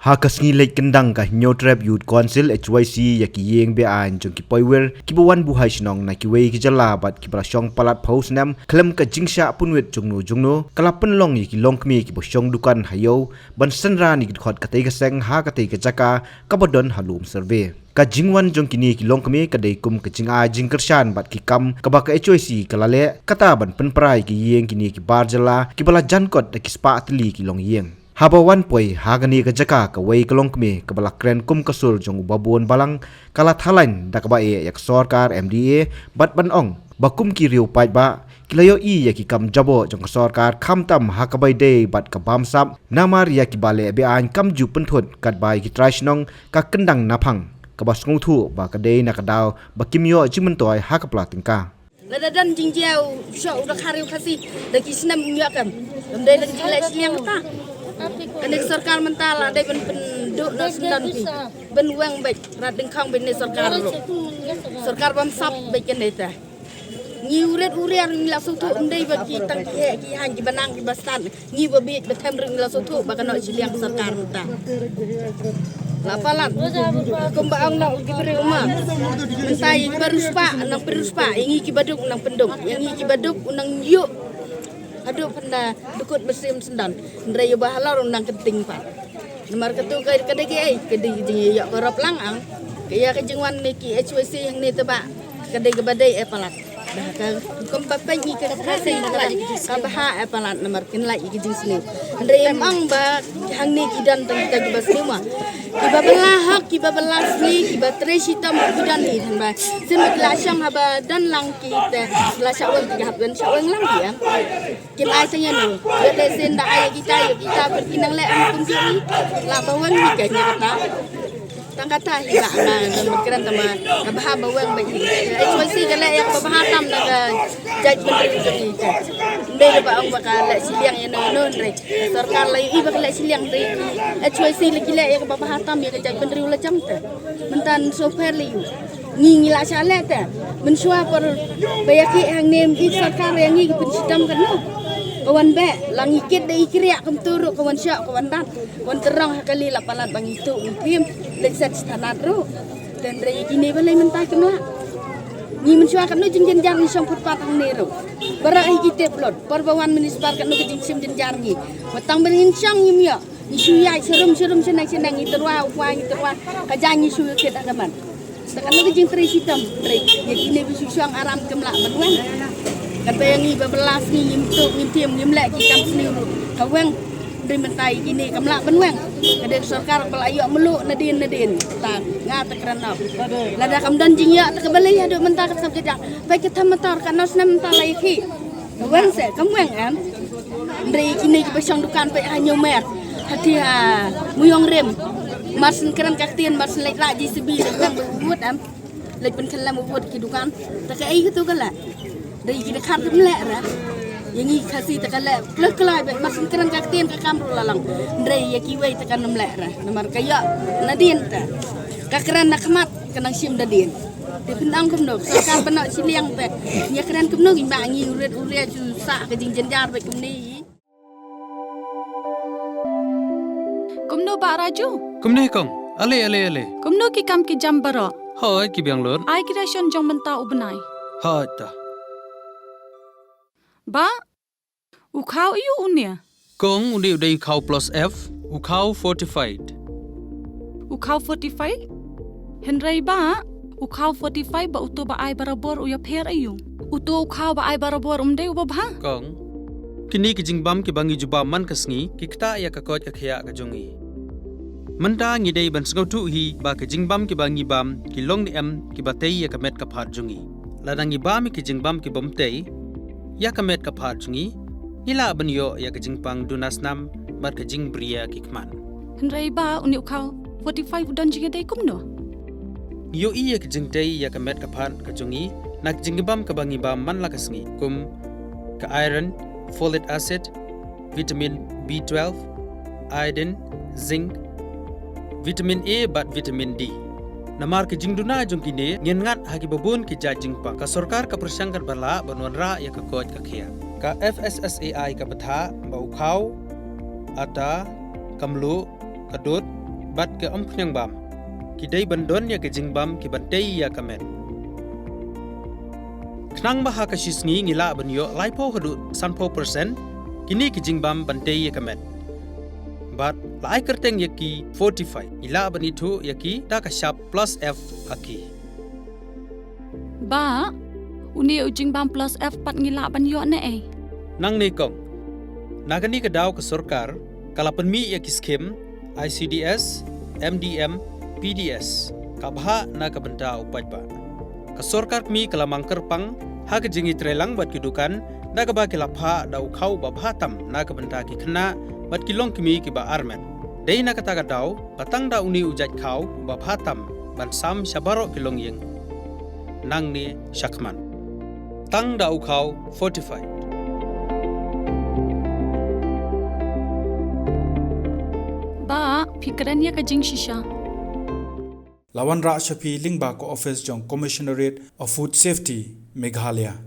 Hakas ngilay kendang ka Nyotrap Youth Council HYC ya ki yeng be an jong ki poiwer ki bawan buhay sinong na ki wei ki jala bat ki brasyong palat paus nam klem ka jingsha punwet jongno kalapen long ki long kmi ki bosyong dukan hayo ban senra ni ki khot katei ka seng ha katei ka jaka kabodon halum survey ka jingwan jong kini ki long kmi ka dei kum ka jinga jingkershan bat ki kam ka ba ka HYC kalale kata ban penprai ki yeng kini ki barjala ki bala jankot da ki spa atli ki long yeng Habawan poi hagani ka jaka ka wei kalong kme ka balak kren kum kasul jong babuan balang kalat halain da ka ba e yak sarkar MDA bat ban ong bakum ki riu pai ba kilayo i ya ki kam jabo jong sarkar kham tam ha ka bai de bat ka bam sap namar ya ki bale be an kam ju penthut kat bai ki trashnong ka kendang naphang ka ba sngu thu ba ka de na ka daw ba kimyo jimen toy ha ka platingka Ladadan jingjau syok udah karil kasih daki senam nyakan ndai lagi jelek siang ta Anik sarkar mentala dai ben penduk no sendan pi ben wang baik radeng khang ben sarkar lo sarkar bam sap baik kan ta ngi uret ni la sutu ndai ba ki tang ki han ki banang ki bastan ngi ba bi ba tham ring la sutu ba kan no siliang sarkar ta lapalan kumbaang na ki beri uma mentai beruspa nang beruspa ingi ki baduk nang penduk ingi ki baduk nang yuk Aduh penda dukut mesim sendan ndrai bahalor nang kenting pak nomor ketu ke kedai kedai ya korop langang kaya kejengwan niki HWC yang ni tebak kedai gebadai palat dah ka kompak ni ke kasih lagi kabaha palat nomor kin lagi kejeng sini ndrai emang ba hang ni kidan tang ka bas lima kiba belah hak kiba belas ni kiba tresita bidan ni dan ba semak lasyang haba dan lang kita la syawang tiga hab dan syawang lang ya kin ai tanya no de sen da ai kita berkinang le am kunci la bawang ni kanya kata tang kata hiba na dan berkiran tama kabaha bawang bagi HYC kala yang babahatam daga judgment ni ndai ba ang bakala siliang eno no ndai sarkar lai iba kala siliang ndai HYC lagi le yang babahatam ya judgment ri ula jam ta mentan sofer liu ngi la chale ta mensua per bayaki hang nem ik sarkar yang ngi pun sistem kan no kawan be lang ikit dai kriak kum turu kawan syak kawan dat kawan terang kali la palat bang itu tim leksat standar ro dan dai gini balai mentai kemla ni mensua kan no jeng jang ni samput patang nero bara ai kita plot perbawan munisipal kan no jeng sim jenjar ni matang belin sang ni mia ni suyai serum senang iterwa kajang ni suyu kita kaman sekan no jeng tri sitam tri ya gini bisu sang aram kemla menwen kata yang ni bebelas ni untuk ngintiem ngimlek kita seni kawang dari mentai gini kamlak benwang ada sarkar pelayu meluk nadin tak ngata kerana lada kamdan jingya tak kembali ada mentar kat kerja baik kita mentar kan nos nam mentar lagi kawang se kamwang am dari gini besang dukan pe hanya mer hati ha muyong rem masin keran kaktian masin lek raji sebi dan buat am lek penkelam buat kidukan tak ai gitu kala dari kita kartu melek lah, yang ini kasih tekan lek, kelai baik masih keren kaktian ke kamru lalang, dari yang kiwai tekan melek lah, nomor kaya nadien ta, kakeren nak mat kenang sim nadien, di pendang kumno, sekarang benak siliang baik, ya keren kumno gimbangi uret susah kejing jenjar baik kumni. Kumno Pak Raju. Kumno kong, ale. Kumno ki kam ki jam baro. Hai ki biang lor. Ai kira shon jong menta ubenai. Hai ta. Ba, ukau iu unia. Kong undi udai ukau plus F, ukau fortified. Ukau 45? Henry ba, ukau 45 ba uto ba ai barabor uya per ayu. Uto ukau ba ai barabor umde ubabha. Kong, kini kijing bam ki bangi juba man kasngi, kikta ya kakot kakya kajongi. Menta ngidei ban sengau hi ba kijing bam ki bangi bam, ki long ni em ki batei ya kamet kaphat jongi. Ladangi bam ki kijing bam ki bomtei, ya kamet kaphat jungi ila banyo ya kajingpang dunasnam mar kajing bria kikman Henry ba uni ukau 45 udan jinga dai kumno yo iya kajing dai ya kamet kaphat kajungi nak jingbam kabangibam man lakasngi kum ka iron folic acid vitamin B12 iodine zinc vitamin A bat vitamin D Namar ke jingduna jongkine ngengat hagi babun ke jajingpa ka sarkar ka persangkar bala banwanra ya ka kot ka khia ka FSSAI ka batha ba ukhau ata kamlu kadut bat ke knyang bam ki dei bandon ya ke jingbam ki bantei ya kamet knang baha ka shisngi ngila banyo laipo hadu sanpo persen kini ki jingbam bantei ya kamet bat lai kerteng ya ki 45 ila banitu ya ki da ka sharp plus f aki Ba, uni ujing bam plus F pat ngila ban yo ne eh. nang ne kong nagani ka daw ka sarkar kala penmi ya ki skim ICDS MDM PDS kabha na ka benda upaj ba ka sarkar mi kala mangker pang ha ka jingi trelang bat kidukan na ka ba ki lapha da ukhau ba bhatam na ka benda ki khna bat ki long kimi ki ba armen dei na ka ta ka daw batang da uni ujaj khau ba bhatam ban sam shabaro ki long yeng nang ni shakman tang da ukhau 45 Ba, pikiran ya ka jing shisha. Lawan Ra Shafi Lingba ko office jong Commissionerate of Food Safety Meghalaya